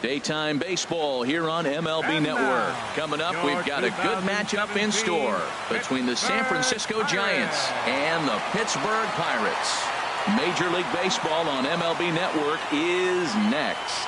Daytime baseball here on MLB Network. Coming up, we've got a good matchup in store between the San Francisco Giants and the Pittsburgh Pirates. Major League Baseball on MLB Network is next.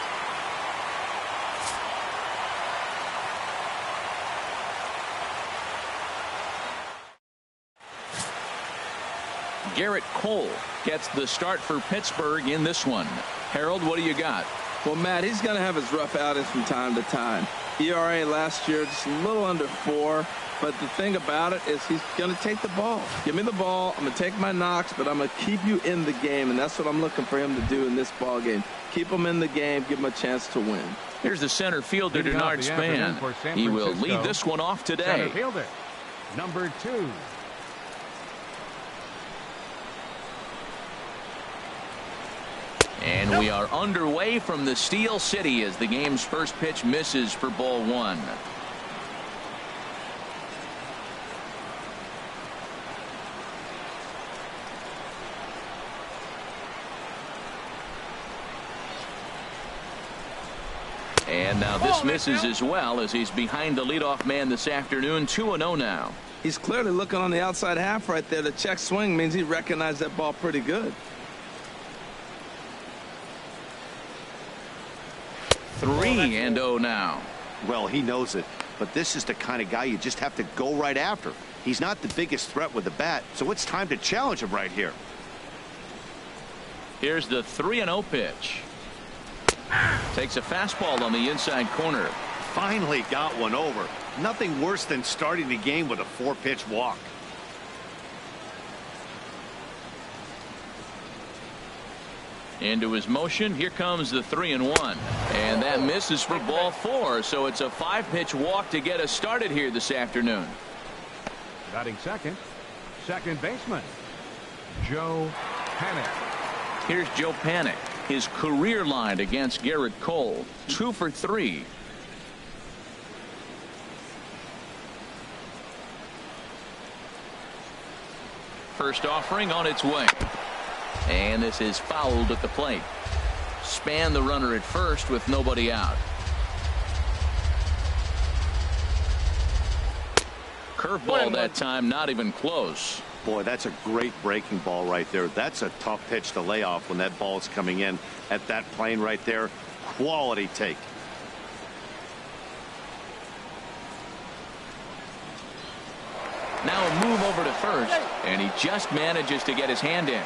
Garrett Cole gets the start for Pittsburgh in this one. Harold, what do you got? Well, Matt, he's going to have his rough outings from time to time. ERA last year just a little under 4. But the thing about it is he's going to take the ball. Give me the ball. I'm going to take my knocks, but I'm going to keep you in the game. And that's what I'm looking for him to do in this ball game. Keep him in the game. Give him a chance to win. Here's the center fielder, Denard Span. He will lead this one off today. Center fielder, number 2. And we are underway from the Steel City as the game's first pitch misses for ball 1. And now this misses as well as he's behind the leadoff man this afternoon. 2-0 now. He's clearly looking on the outside half right there. The check swing means he recognized that ball pretty good. 3-0 now. Well, he knows it, but this is the kind of guy you just have to go right after. He's not the biggest threat with the bat, so it's time to challenge him right here. Here's the 3-0 pitch. Takes a fastball on the inside corner. Finally got one over. Nothing worse than starting the game with a 4-pitch walk. Into his motion. Here comes the 3-1. And that misses for ball 4. So it's a 5-pitch walk to get us started here this afternoon. Batting second baseman, Joe Panic. Here's Joe Panic. His career line against Garrett Cole. 2 for 3. First offering on its way. And this is fouled at the plate. Span the runner at first with nobody out. Curveball that time, not even close. Boy, that's a great breaking ball right there. That's a tough pitch to lay off when that ball's coming in at that plane right there. Quality take. Now a move over to first, and he just manages to get his hand in.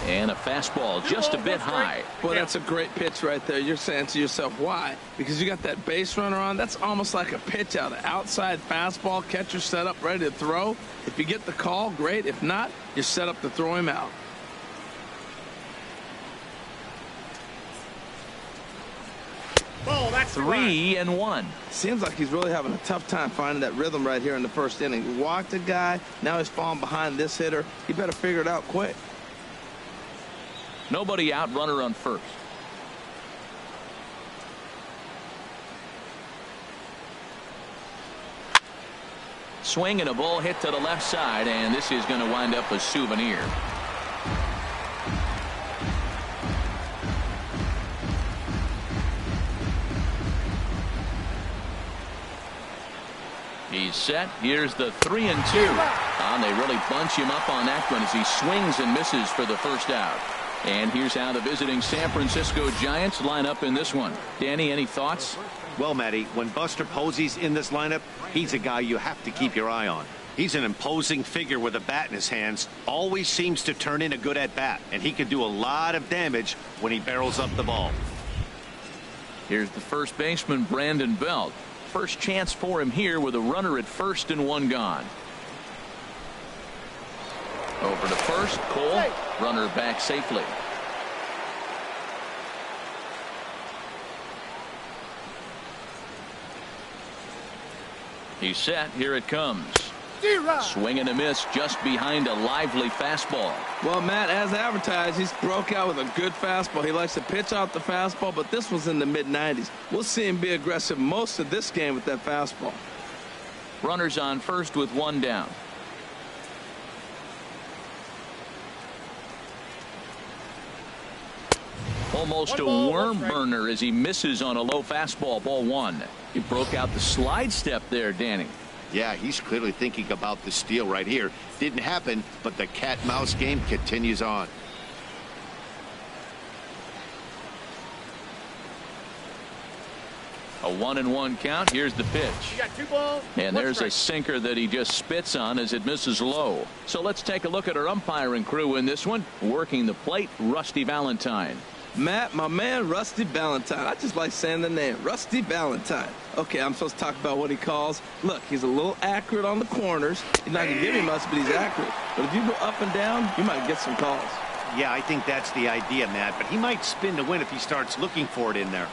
And a fastball just a bit high. Boy, that's a great pitch right there. You're saying to yourself, why? Because you got that base runner on. That's almost like a pitch out. An outside fastball, catcher set up, ready to throw. If you get the call, great. If not, you're set up to throw him out. Oh, that's 3-1. Seems like he's really having a tough time finding that rhythm right here in the first inning. Walked a guy. Now he's falling behind this hitter. He better figure it out quick. Nobody out, runner on first. Swing and a ball hit to the left side, and this is going to wind up a souvenir. He's set. Here's the 3-2. And they really bunch him up on that one as he swings and misses for the first out. And here's how the visiting San Francisco Giants line up in this one. Danny, any thoughts? Well, Matty, when Buster Posey's in this lineup, he's a guy you have to keep your eye on. He's an imposing figure with a bat in his hands. Always seems to turn in a good at-bat, and he can do a lot of damage when he barrels up the ball. Here's the first baseman, Brandon Belt. First chance for him here with a runner at first and 1 gone. Over to first, Cole. Runner back safely. He's set. Here it comes. Swing and a miss just behind a lively fastball. Well, Matt, as advertised, he's broke out with a good fastball. He likes to pitch off the fastball, but this was in the mid-90s. We'll see him be aggressive most of this game with that fastball. Runners on first with 1 down. Almost a worm burner as he misses on a low fastball, ball one. He broke out the slide step there, Danny. Yeah, he's clearly thinking about the steal right here. Didn't happen, but the cat-mouse game continues on. A 1-1 count. Here's the pitch. You got 2 balls. And there's a sinker that he just spits on as it misses low. So let's take a look at our umpiring crew in this one. Working the plate, Rusty Valentine. Matt, my man, Rusty Valentine. I just like saying the name, Rusty Valentine. Okay, I'm supposed to talk about what he calls. Look, he's a little accurate on the corners. He's not going to give me much, but he's accurate. But if you go up and down, you might get some calls. Yeah, I think that's the idea, Matt. But he might spin to win if he starts looking for it in there.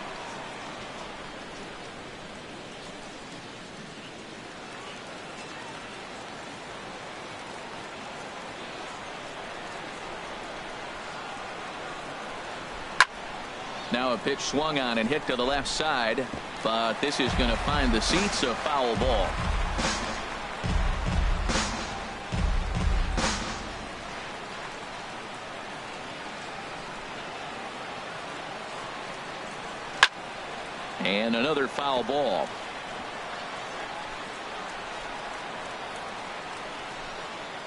Now a pitch swung on and hit to the left side, but this is going to find the seats, a foul ball. And another foul ball.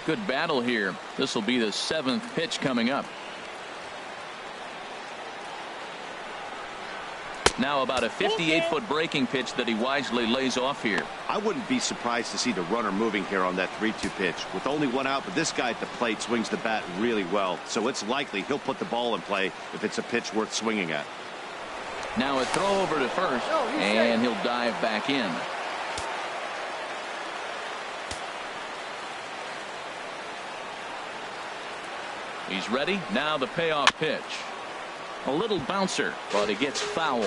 Good battle here. This will be the 7th pitch coming up. Now about a 58-foot breaking pitch that he wisely lays off here. I wouldn't be surprised to see the runner moving here on that 3-2 pitch. With only one out, but this guy at the plate swings the bat really well. So it's likely he'll put the ball in play if it's a pitch worth swinging at. Now a throw over to first, and he'll dive back in. He's ready. Now the payoff pitch. A little bouncer, but it gets foul.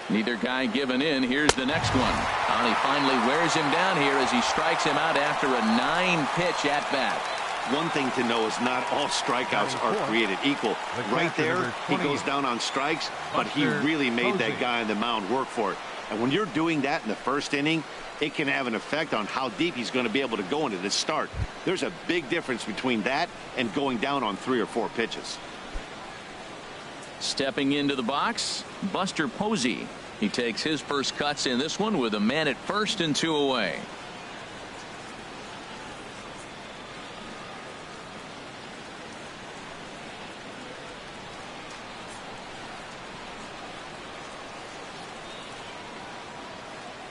Neither guy giving in. Here's the next one. And he finally wears him down here as he strikes him out after a 9-pitch at bat. One thing to know is not all strikeouts are created equal. Right there, he goes down on strikes, but he really made that guy on the mound work for it. And when you're doing that in the first inning, it can have an effect on how deep he's going to be able to go into this start. There's a big difference between that and going down on 3 or 4 pitches. Stepping into the box, Buster Posey. He takes his first cuts in this one with a man at first and 2 away.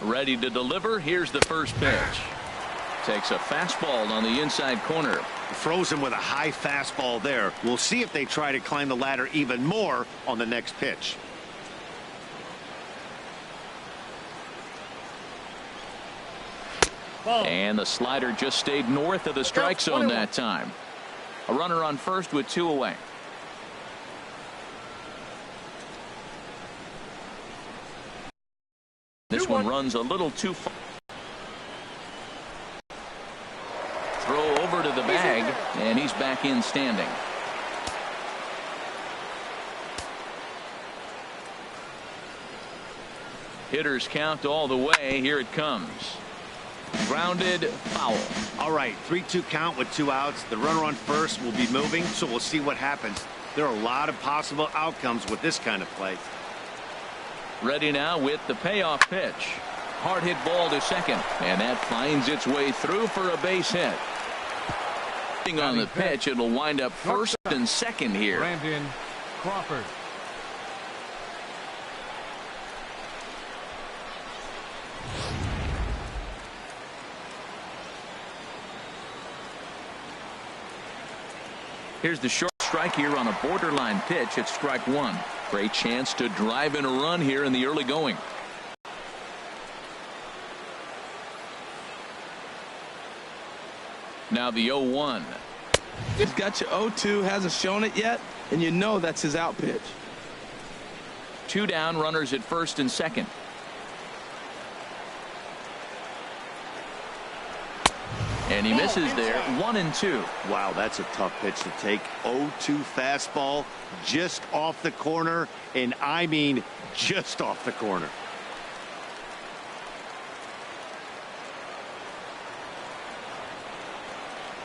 Ready to deliver. Here's the first pitch. Takes a fastball on the inside corner. Froze him with a high fastball there. We'll see if they try to climb the ladder even more on the next pitch. And the slider just stayed north of the strike zone that time. A runner on first with 2 away. This one runs a little too far. Throw over to the bag, and he's back in standing. Hitters count all the way. Here it comes. Grounded, foul. All right, 3-2 count with 2 outs. The runner on first will be moving, so we'll see what happens. There are a lot of possible outcomes with this kind of play. Ready now with the payoff pitch. Hard hit ball to second, and that finds its way through for a base hit. On the pitch, it'll wind up first and second here. Brandon Crawford. Here's the short strike here on a borderline pitch at strike 1. Great chance to drive in a run here in the early going. Now the 0-1. He's got your 0-2, hasn't shown it yet, and you know that's his out pitch. 2 down, runners at first and second. And he misses there. 1-2. Wow, that's a tough pitch to take. 0-2 fastball just off the corner, and I mean just off the corner.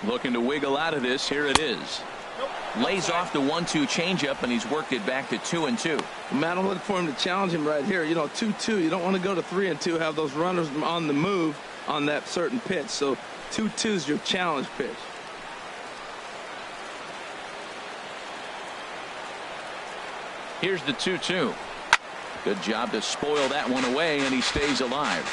Looking to wiggle out of this. Here it is. Lays off the 1-2 changeup, and he's worked it back to 2-2. Matt, I'm looking for him to challenge him right here. You know, 2-2. You don't want to go to 3-2, have those runners on the move on that certain pitch. So 2-2 is your challenge pitch. Here's the 2-2. Good job to spoil that one away, and he stays alive.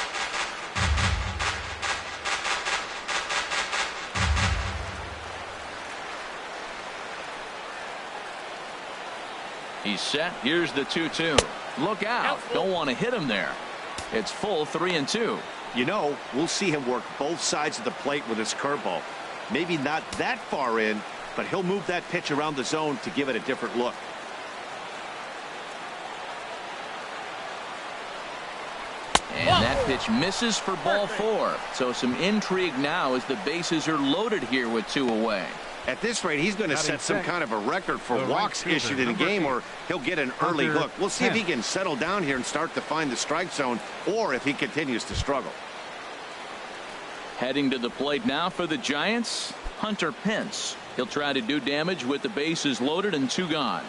He's set. Here's the 2-2. Look out. Don't want to hit him there. It's full 3-2. You know, we'll see him work both sides of the plate with his curveball. Maybe not that far in, but he'll move that pitch around the zone to give it a different look. And that pitch misses for ball 4. So some intrigue now as the bases are loaded here with 2 away. At this rate, he's going to set some kind of a record for walks issued in a game, or he'll get an early hook. We'll see if he can settle down here and start to find the strike zone, or if he continues to struggle. Heading to the plate now for the Giants, Hunter Pence. He'll try to do damage with the bases loaded and 2 gone.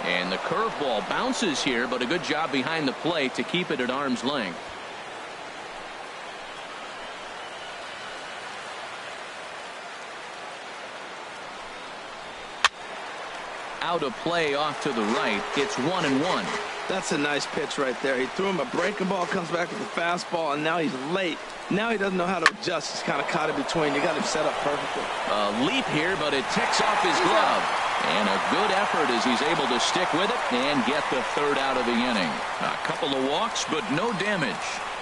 And the curveball bounces here, but a good job behind the plate to keep it at arm's length. Out of play off to the right. It's 1-1. That's a nice pitch right there. He threw him a breaking ball, comes back with a fastball, and now he's late. Now he doesn't know how to adjust. He's kind of caught in between. You got him set up perfectly. A leap here, but it ticks off his glove. And a good effort as he's able to stick with it and get the 3rd out of the inning. A couple of walks, but no damage.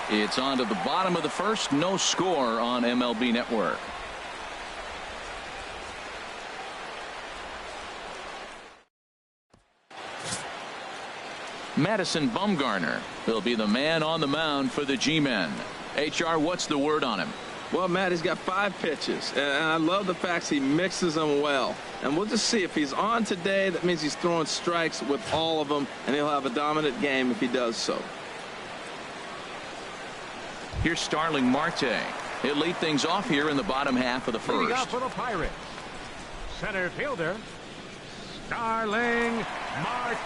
It's on to the bottom of the 1st. No score on MLB Network. Madison Bumgarner will be the man on the mound for the G-men. HR, what's the word on him? Well, Matt, he's got 5 pitches, and I love the fact he mixes them well. And we'll just see if he's on today. That means he's throwing strikes with all of them, and he'll have a dominant game if he does so. Here's Starling Marte. He'll lead things off here in the bottom half of the 1st. Leading off for the Pirates, center fielder Starling Marte.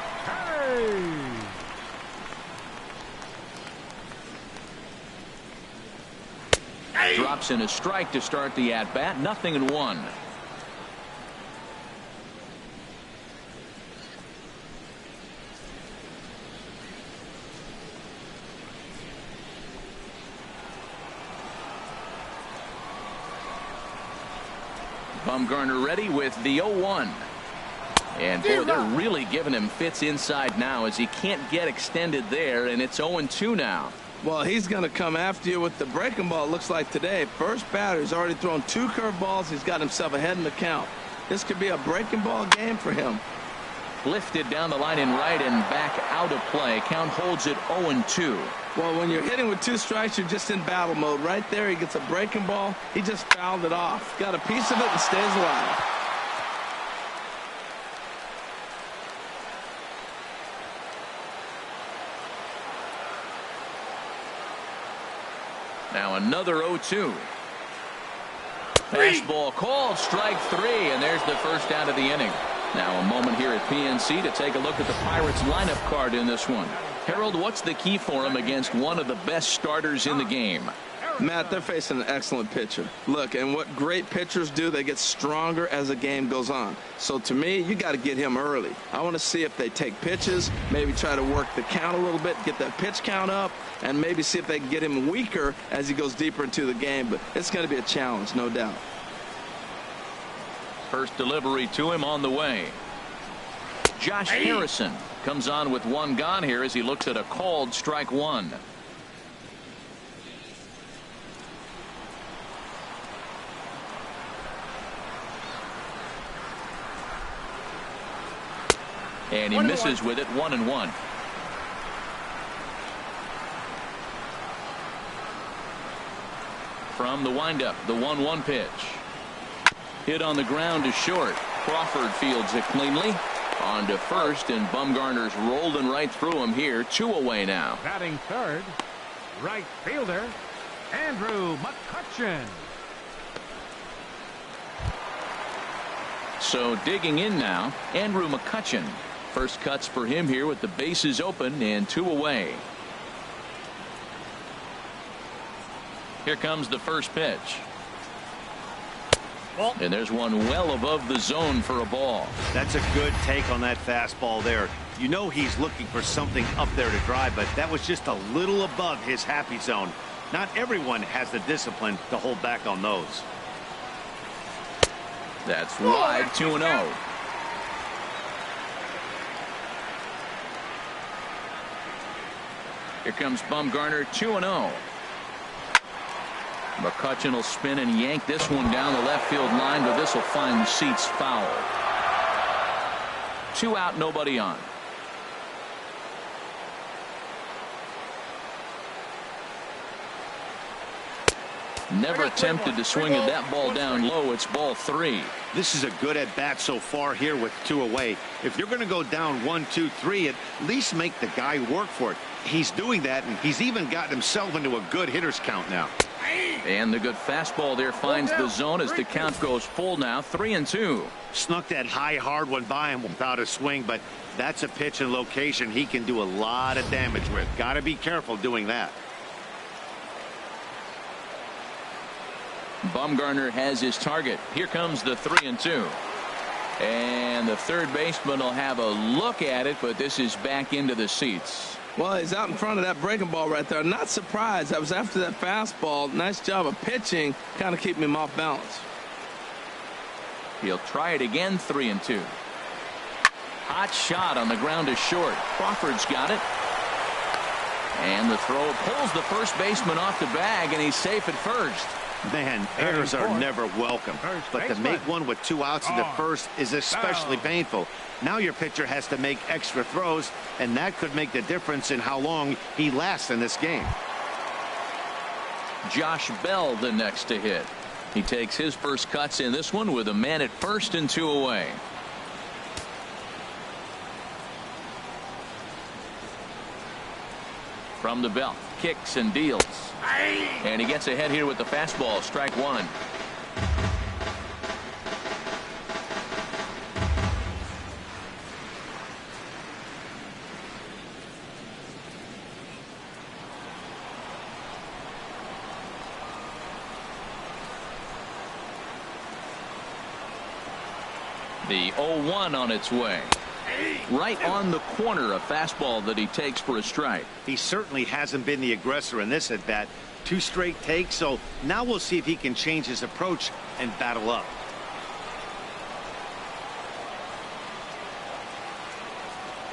Drops in a strike to start the at-bat. 0-1. Bumgarner ready with the 0-1. And boy, they're really giving him fits inside now as he can't get extended there, and it's 0-2 now. Well, he's going to come after you with the breaking ball, it looks like today. First batter, he's already thrown 2 curveballs. He's got himself ahead in the count. This could be a breaking ball game for him. Lifted down the line in right and back out of play. Count holds it 0-2. Well, when you're hitting with 2 strikes, you're just in battle mode. Right there, he gets a breaking ball. He just fouled it off. Got a piece of it and stays alive. Now another 0-2. Fastball called, strike 3, and there's the 1st out of the inning. Now a moment here at PNC to take a look at the Pirates lineup card in this one. Harold, what's the key for him against one of the best starters in the game? Matt, they're facing an excellent pitcher. Look, and what great pitchers do, they get stronger as the game goes on. So to me, you got to get him early. I want to see if they take pitches, maybe try to work the count a little bit, get that pitch count up, and maybe see if they can get him weaker as he goes deeper into the game. But it's going to be a challenge, no doubt. First delivery to him on the way. Josh Harrison comes on with 1 gone here as he looks at a called strike 1. And he misses with it. 1-1. From the windup, the 1-1 pitch. Hit on the ground to short. Crawford fields it cleanly. On to first, and Bumgarner's rolling right through him here. 2 away now. Batting third, Right fielder, Andrew McCutchen. So digging in now, Andrew McCutchen. First cuts for him here with the bases open and 2 away. Here comes the first pitch. And there's one well above the zone for a ball. That's a good take on that fastball there. You know he's looking for something up there to drive, but that was just a little above his happy zone. Not everyone has the discipline to hold back on those. That's wide, 2-0. Here comes Bumgarner, 2-0. McCutchen will spin and yank this one down the left field line, but this will find the seats foul. 2 out, nobody on. Never attempted to swing at that ball down low. It's ball 3. This is a good at bat so far here with 2 away. If you're going to go down 1, 2, 3, at least make the guy work for it. He's doing that, and he's even gotten himself into a good hitter's count now. And the good fastball there finds the zone as the count goes full now, 3-2. Snuck that high hard one by him without a swing, but that's a pitch and location he can do a lot of damage with. Got to be careful doing that. Bumgarner has his target. Here comes the 3-2. And the third baseman will have a look at it, but this is back into the seats. Well, he's out in front of that breaking ball right there. Not surprised. I was after that fastball. Nice job of pitching, kind of keeping him off balance. He'll try it again, 3-2. Hot shot on the ground to short. Crawford's got it. And the throw pulls the first baseman off the bag, and he's safe at first. Man, errors are never welcome, but to make one with 2 outs in the first is especially painful. Now your pitcher has to make extra throws, and that could make the difference in how long he lasts in this game. Josh Bell the next to hit. He takes his first cuts in this one with a man at first and 2 away. From the belt, kicks and deals. And he gets ahead here with the fastball, strike 1. The 0-1 on its way. Right on the corner, a fastball that he takes for a strike. He certainly hasn't been the aggressor in this at bat. 2 straight takes, so now we'll see if he can change his approach and battle up.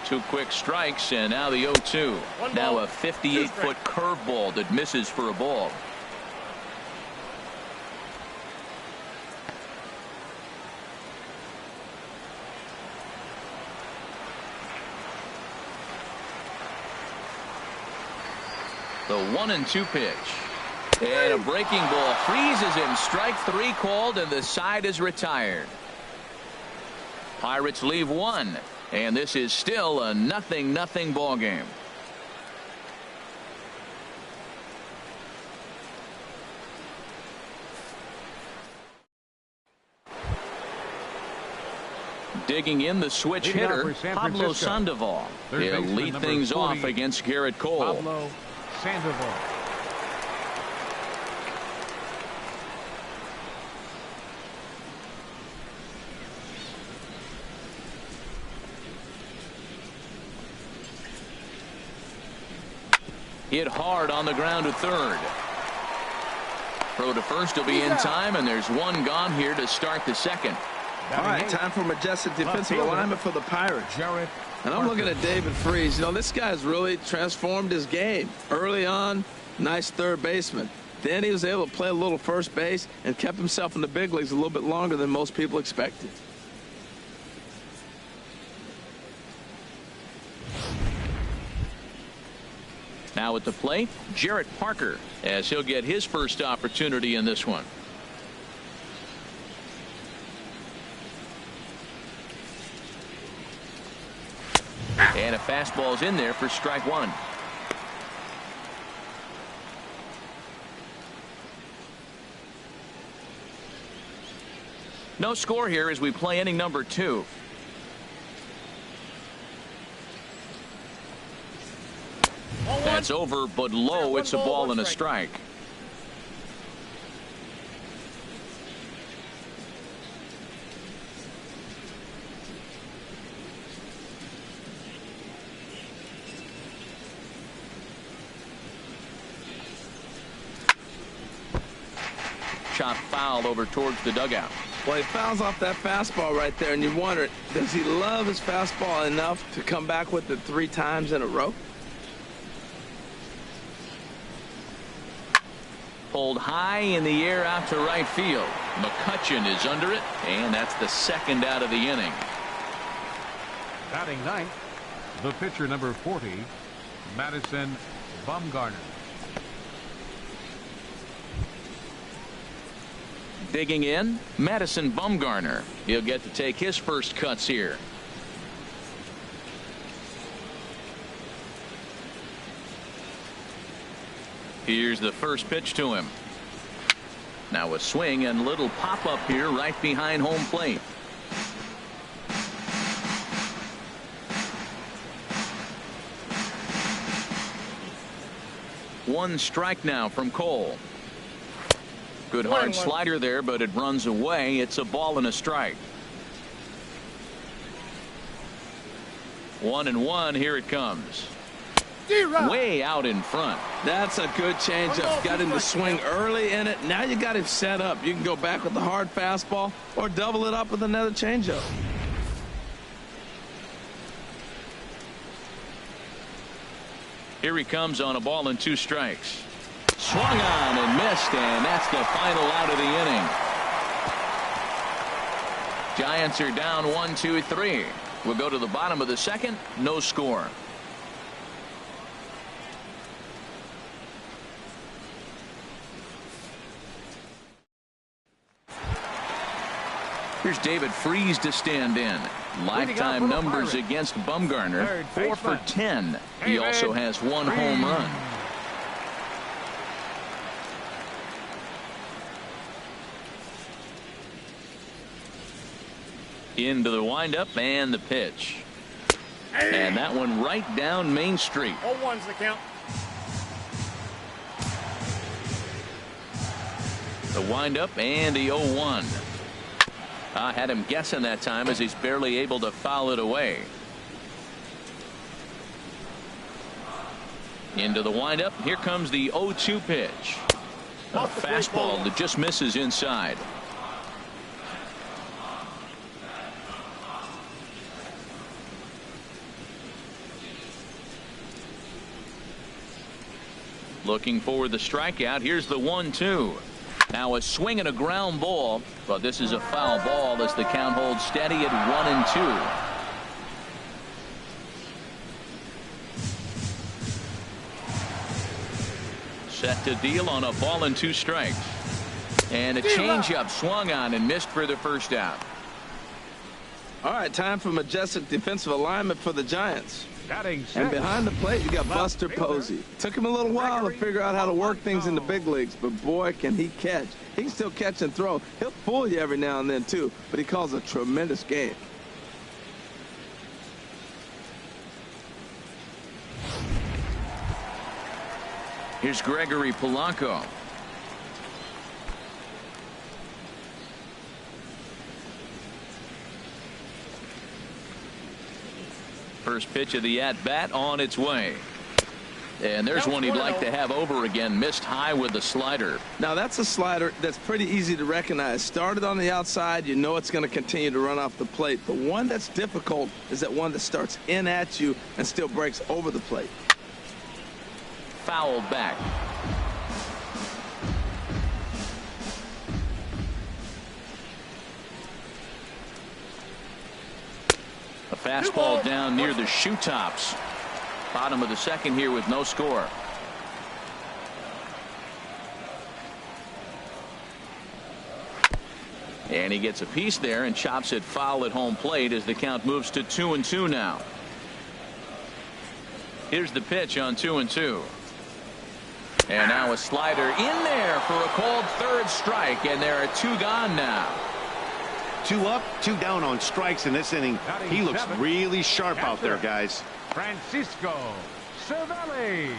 Two quick strikes, and now the 0-2. Now a 58-foot curveball that misses for a ball. The 1-2 pitch. And a breaking ball freezes him. Strike 3 called, and the side is retired. Pirates leave 1, and this is still a 0-0 ball game. Digging in, the switch hitter, Pablo Sandoval. He'll lead things off against Garrett Cole. Pablo Sandoval. Hit hard on the ground to third. Throw to first will be in time, and there's one gone here to start the second. All right, time for majestic defensive alignment for the Pirates. And I'm looking at David Freese. You know, this guy's really transformed his game. Early on, nice third baseman. Then he was able to play a little first base and kept himself in the big leagues a little bit longer than most people expected. Now at the plate, Jarrett Parker, as he'll get his first opportunity in this one. And a fastball's in there for strike 1. No score here as we play inning number 2. That's over, but low. It's a ball and a strike. Chop foul over towards the dugout. Well, he fouls off that fastball right there, and you wonder, does he love his fastball enough to come back with it 3 times in a row? Pulled high in the air out to right field. McCutchen is under it, and that's the second out of the inning. Batting ninth, the pitcher number 40, Madison Bumgarner. Digging in, Madison Bumgarner. He'll get to take his first cuts here. Here's the first pitch to him. Now a swing and little pop-up here right behind home plate. One strike now from Cole. Good hard slider there, but it runs away. It's a ball and a strike. 1-1. Here it comes. Way out in front. That's a good changeup. Got him to swing early in it. Now you got him set up. You can go back with the hard fastball or double it up with another changeup. Here he comes on a ball and 2 strikes. Swung on and missed, and that's the final out of the inning. Giants are down 1-2-3. We'll go to the bottom of the second. No score. Here's David Freese to stand in. Lifetime numbers against Bumgarner, 4 for 10. He also has 1 home run. Into the windup and the pitch. And that one right down Main Street. 0-1's the count. The windup and the 0-1. I had him guessing that time as he's barely able to foul it away. Into the windup. Here comes the 0-2 pitch. A fastball that just misses inside. Looking for the strikeout. Here's the 1-2. Now a swing and a ground ball, but this is a foul ball as the count holds steady at 1-2. Set to deal on a ball and 2 strikes. And a changeup swung on and missed for the first out. All right, time for majestic defensive alignment for the Giants. And behind the plate, you got Buster Posey. Took him a little while to figure out how to work things in the big leagues, but boy, can he catch. He can still catch and throw. He'll fool you every now and then, too, but he calls a tremendous game. Here's Gregory Polanco. First pitch of the at-bat on its way. And there's one he'd like to have over again. Missed high with the slider. Now that's a slider that's pretty easy to recognize. Started on the outside, you know it's going to continue to run off the plate. The one that's difficult is that one that starts in at you and still breaks over the plate. Fouled back. A fastball down near the shoe tops. Bottom of the second here with no score. And he gets a piece there and chops it foul at home plate as the count moves to 2-2 now. Here's the pitch on 2-2. And now a slider in there for a called third strike, and there are 2 gone now. 2 up, 2 down on strikes in this inning. He looks really sharp out there, guys. Francisco Cervelli.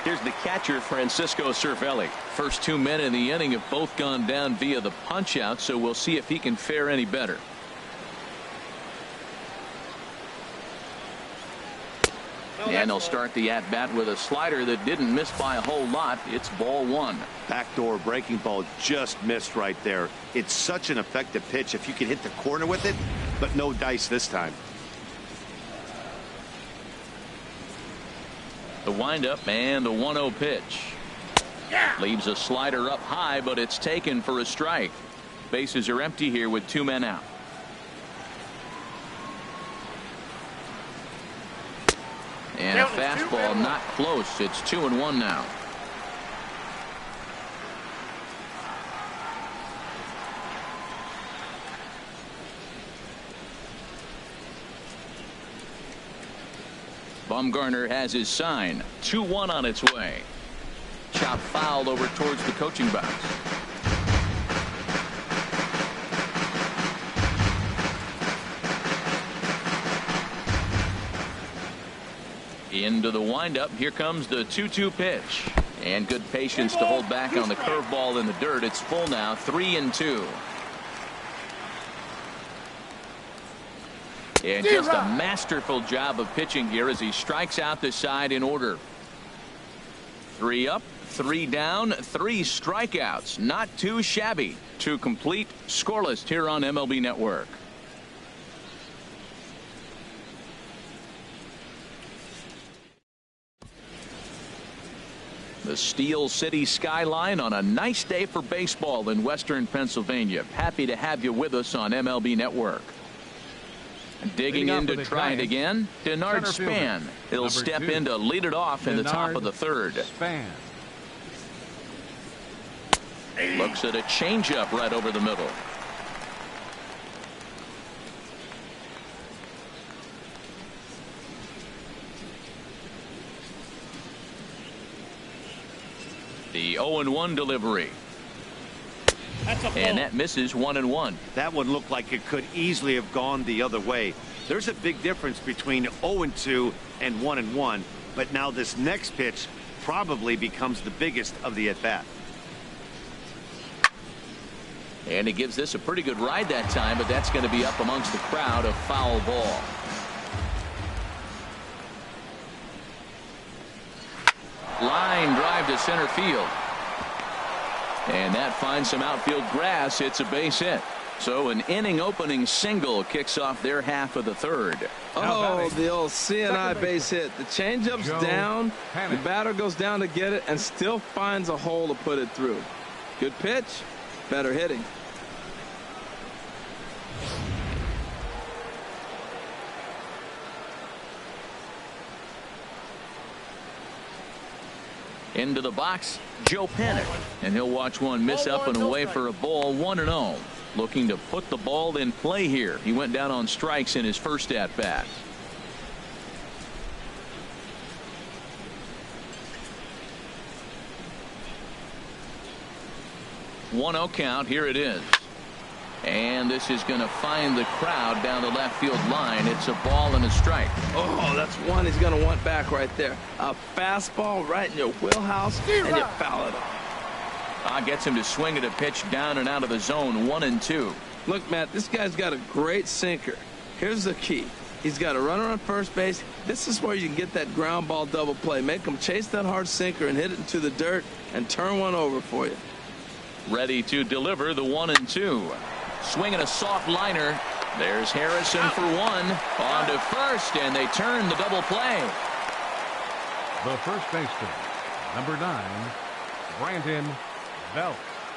Here's the catcher, Francisco Cervelli. First 2 men in the inning have both gone down via the punch out, so we'll see if he can fare any better. And they'll start the at-bat with a slider that didn't miss by a whole lot. It's ball 1. Backdoor breaking ball just missed right there. It's such an effective pitch if you can hit the corner with it, but no dice this time. The windup and the 1-0 pitch. Leaves a slider up high, but it's taken for a strike. Bases are empty here with 2 men out. And a fastball not close. It's 2-1 now. Bumgarner has his sign. 2-1 on its way. Chop foul over towards the coaching box. Into the windup. Here comes the 2-2 pitch. And good patience to hold back on the curveball in the dirt. It's full now. 3-2. And just a masterful job of pitching here as he strikes out the side in order. 3 up, 3 down, 3 strikeouts. Not too shabby. 2 complete, scoreless here on MLB Network. The Steel City skyline on a nice day for baseball in western Pennsylvania. Happy to have you with us on MLB Network. Digging in to try it again, Denard Span. He'll step in to lead it off in the top of the 3rd. Looks at a changeup right over the middle. The 0-1 delivery. And that misses 1-1. That one looked like it could easily have gone the other way. There's a big difference between 0-2 and 1-1, but now this next pitch probably becomes the biggest of the at-bat. And he gives this a pretty good ride that time, but that's going to be up amongst the crowd. A foul ball. Line drive to center field. And that finds some outfield grass. It's a base hit. So an inning opening single kicks off their half of the 3rd. Oh, the old CNI base hit. The changeup's down. The batter goes down to get it and still finds a hole to put it through. Good pitch. Better hitting. Into the box, Joe Panic, and he'll watch one miss up and away for a ball. 1-0. Looking to put the ball in play here. He went down on strikes in his first at bat. One 0 count. Here it is. And this is going to find the crowd down the left field line. It's a ball and a strike. Oh, that's one he's going to want back right there. A fastball right in your wheelhouse, and you foul it off. Gets him to swing at a pitch down and out of the zone. 1-2. Look, Matt, this guy's got a great sinker. Here's the key. He's got a runner on first base. This is where you can get that ground ball double play. Make him chase that hard sinker and hit it into the dirt and turn one over for you. Ready to deliver the 1-2. Swinging a soft liner. There's Harrison for 1. On to first, and they turn the double play. The first baseman, number 9, Brandon Belt.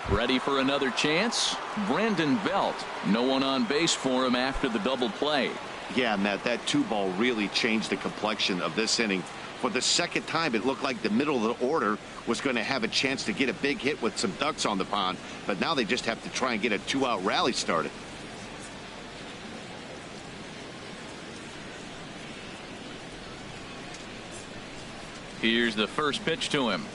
Ready for another chance. Brandon Belt. No one on base for him after the double play. Yeah, Matt, that 2-ball really changed the complexion of this inning. For the second time, it looked like the middle of the order was going to have a chance to get a big hit with some ducks on the pond, but now they just have to try and get a 2-out rally started. Here's the first pitch to him.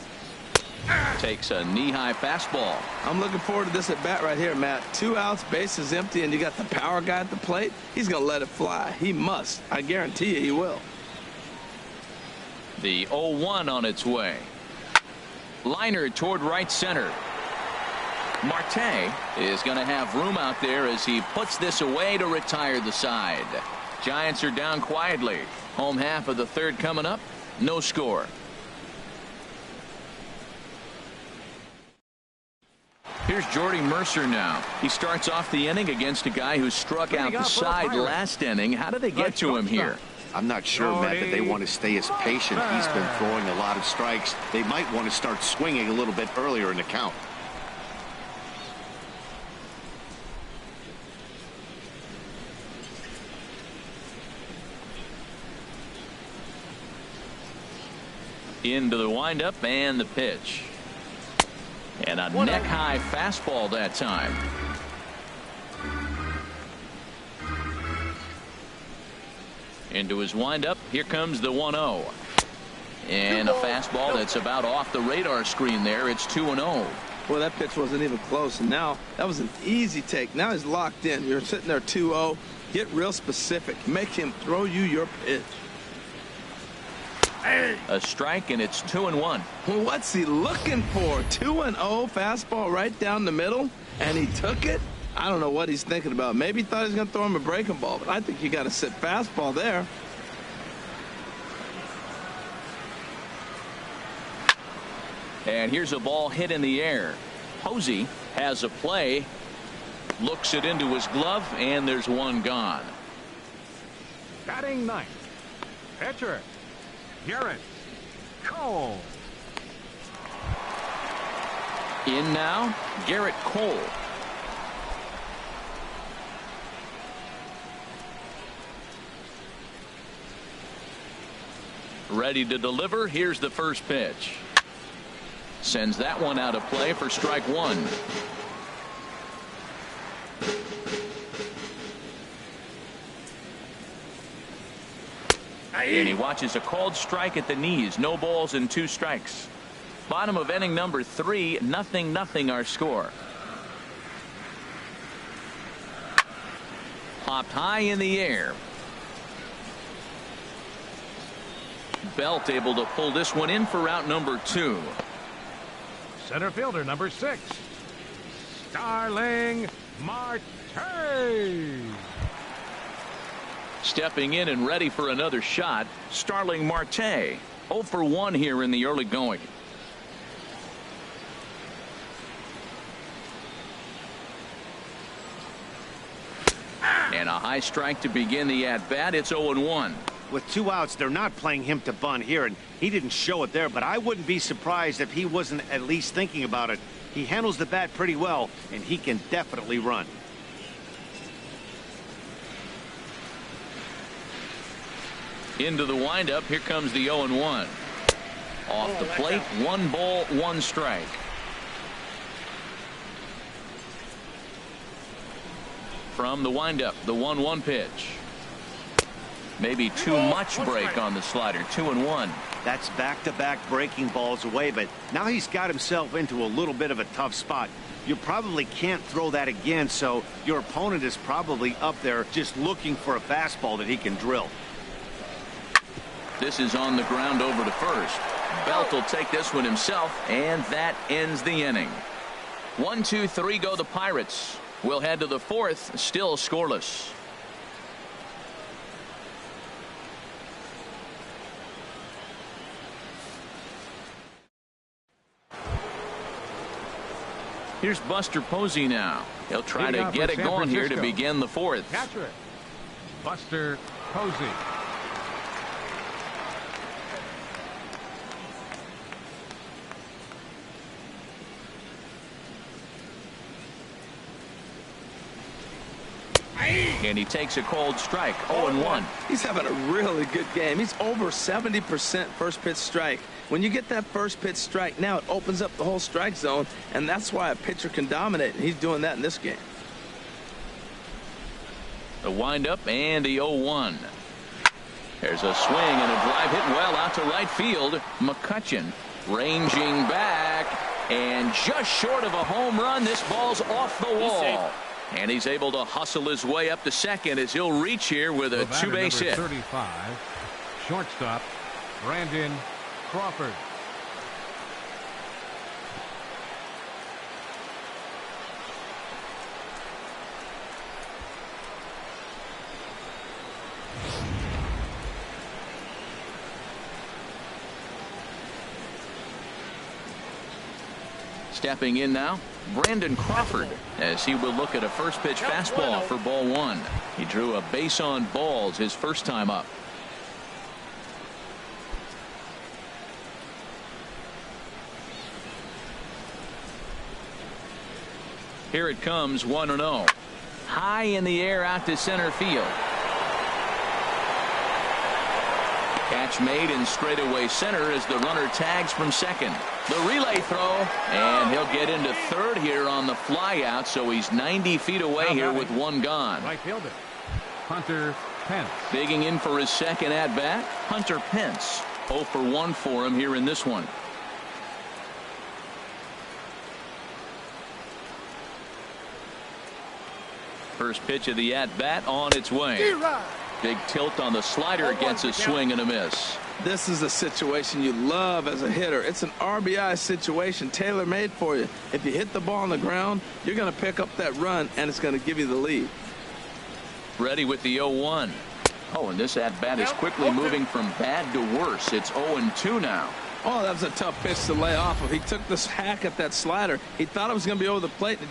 Takes a knee-high fastball. I'm looking forward to this at bat right here, Matt. 2 outs, bases empty, and you got the power guy at the plate. He's going to let it fly. He must. I guarantee you he will. The 0-1 on its way. Liner toward right center. Marte is going to have room out there as he puts this away to retire the side. Giants are down quietly. Home half of the third coming up. No score. Here's Jordy Mercer now. He starts off the inning against a guy who struck out the side last inning. How did they get to him here? I'm not sure, Matt, that they want to stay as patient. He's been throwing a lot of strikes. They might want to start swinging a little bit earlier in the count. Into the windup and the pitch. And a neck-high fastball that time. Into his windup. Here comes the 1-0. And a fastball that's about off the radar screen there. It's 2-0. Well, that pitch wasn't even close. And now that was an easy take. Now he's locked in. You're sitting there 2-0. Get real specific. Make him throw you your pitch. A strike, and it's 2-1. Well, what's he looking for? 2-0 fastball right down the middle, and he took it. I don't know what he's thinking about. Maybe he thought he was going to throw him a breaking ball, but I think you got to sit fastball there. And here's a ball hit in the air. Posey has a play, looks it into his glove, and there's one gone. Batting ninth, pitcher Garrett Cole. In now, Garrett Cole. Ready to deliver. Here's the first pitch. Sends that one out of play for strike one. And he watches a called strike at the knees. No balls and 2 strikes. Bottom of inning number 3. 0-0 our score. Popped high in the air. Belt able to pull this one in for out number 2. Center fielder number 6, Starling Marte. Stepping in and ready for another shot, Starling Marte. 0 for 1 here in the early going. And a high strike to begin the at-bat. It's 0-1. With 2 outs, they're not playing him to bunt here, and he didn't show it there, but I wouldn't be surprised if he wasn't at least thinking about it. He handles the bat pretty well, and he can definitely run. Into the windup. Here comes the 0-1. Off the plate. 1 ball, 1 strike. From the windup, the 1-1 pitch. Maybe too much break on the slider. 2-1. That's back-to-back breaking balls away, but now he's got himself into a little bit of a tough spot. You probably can't throw that again, so your opponent is probably up there just looking for a fastball that he can drill. This is on the ground over to first. Belt will take this one himself, and that ends the inning. 1, 2, 3 go the Pirates. We'll head to the 4th, still scoreless. Here's Buster Posey now. He'll try to get it going here to begin the 4th. Catcher, Buster Posey. And he takes a cold strike. 0-1. He's having a really good game. He's over 70% first pitch strike. When you get that first pitch strike, now it opens up the whole strike zone, and that's why a pitcher can dominate, and he's doing that in this game. The windup and the 0-1. There's a swing and a drive hit well out to right field. McCutchen ranging back and just short of a home run. This ball's off the wall. And he's able to hustle his way up to second as he'll reach here with a two-base hit. 35, shortstop, Brandon Crawford. Stepping in now, Brandon Crawford, as he will look at a first pitch fastball for ball one. He drew a base on balls his first time up. Here it comes, 1-0. High in the air out to center field. Catch made in straightaway center as the runner tags from second. The relay throw, and he'll get into third here on the fly out, so he's 90 feet away here with one gone. Right fielder, Hunter Pence. Digging in for his second at bat, Hunter Pence. 0 for 1 for him here in this one. First pitch of the at bat on its way. Big tilt on the slider, gets a swing and a miss. This is a situation you love as a hitter. It's an RBI situation tailor-made for you. If you hit the ball on the ground, you're going to pick up that run, and it's going to give you the lead. Ready with the 0-1. Oh, and this at-bat is quickly moving from bad to worse. It's 0-2 now. Oh, that was a tough pitch to lay off of. He took this hack at that slider. He thought it was going to be over the plate, and it just